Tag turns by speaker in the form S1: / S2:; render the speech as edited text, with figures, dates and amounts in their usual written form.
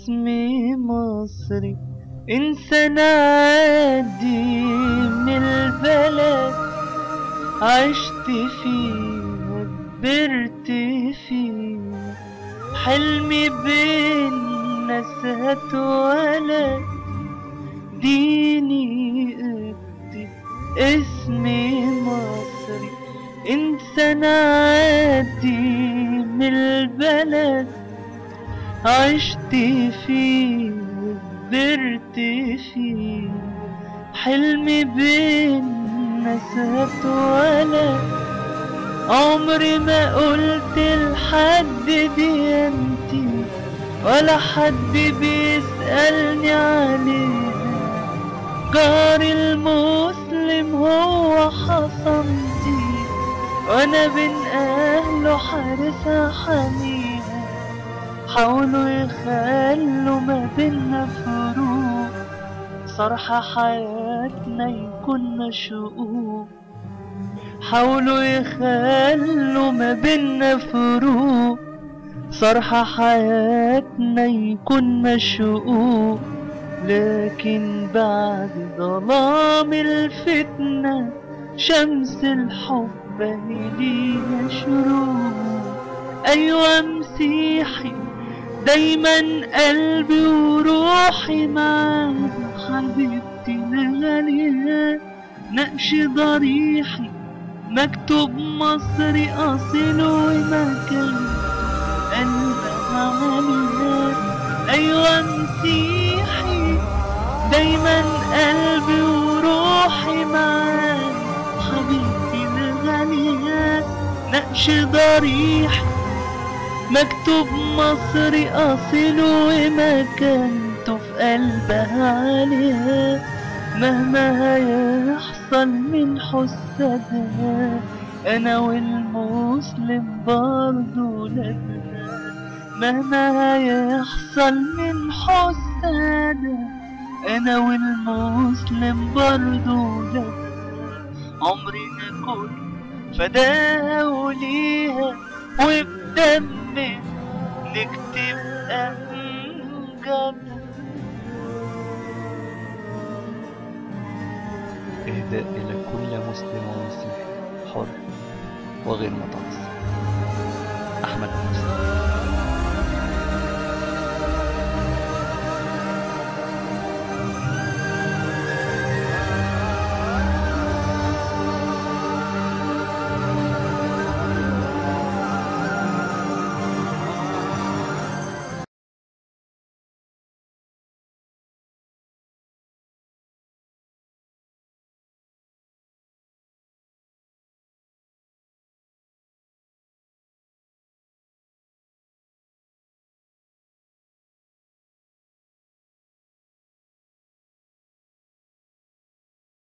S1: اسمي مصري، إنسان عادي من البلد، عشت فيها كبرت فيها، حلمي بين ناس هتولد، ديني اكتب اسمي مصري، إنسان عادي من البلد، عشت فيه كبرت فيه، حلمي بين ناس هتولد، عمري ما قلت لحد ديانتي ولا حد بيسألني عليها، جاري المسلم هو حصنتي، وانا بين اهله حارسها حميها، حاولوا يخلوا ما بينا فروق، صرح حياتنا يكون شقوق، حاولوا يخلوا ما بينا فروق، صرح حياتنا يكون شقوق، لكن بعد ظلام الفتنة شمس الحب ليها شروق. أيوة مسيحي دايما قلبي وروحي معاها، حبيبتي الغالية نقش ضريحي مكتوب مصري أصيل ومكان قلبها عليها. أيوة مسيحي دايما قلبي وروحي معاها، حبيبتي الغالية نقش ضريحي مكتوب مصري أصيل ومكانته في قلبها عليها، مهما هيحصل من حسدها أنا والمسلم برضو لدنا، مهما هيحصل من حسدها أنا والمسلم برضو لدنا، عمرنا كله فداه وليها وبدمنا نكتب أمجادها.
S2: إهداء إلى كل مسلم ومسيحي حر وغير متعصب. أحمد موسى.